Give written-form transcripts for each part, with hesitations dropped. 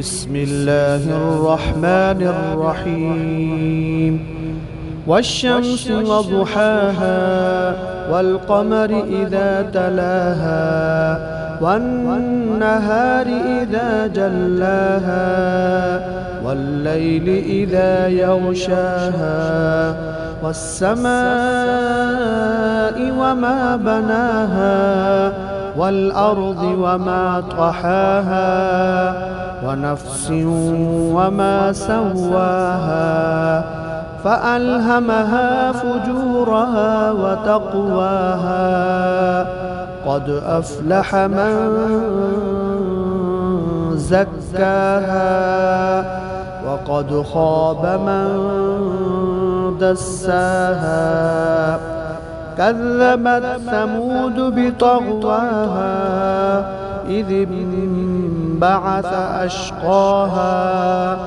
بسم الله الرحمن الرحيم والشمس وضحاها والقمر إذا تلاها والنهار إذا جلاها والليل إذا يغشاها والسماء وما بناها والأرض وما طحاها ونفس وما سواها فألهمها فجورها وتقواها قد أفلح من زكاها وقد خاب من دساها كذبت ثمود بطغواها إذ انبعث أشقاها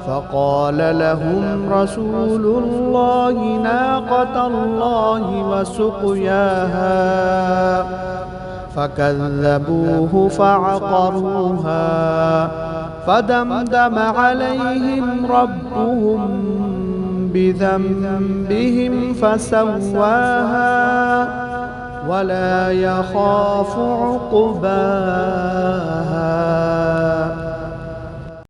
فقال لهم رسول الله ناقة الله وسقياها فكذبوه فعقروها فدمدم عليهم ربهم بذنبهم فسواها ولا يخاف عقباها.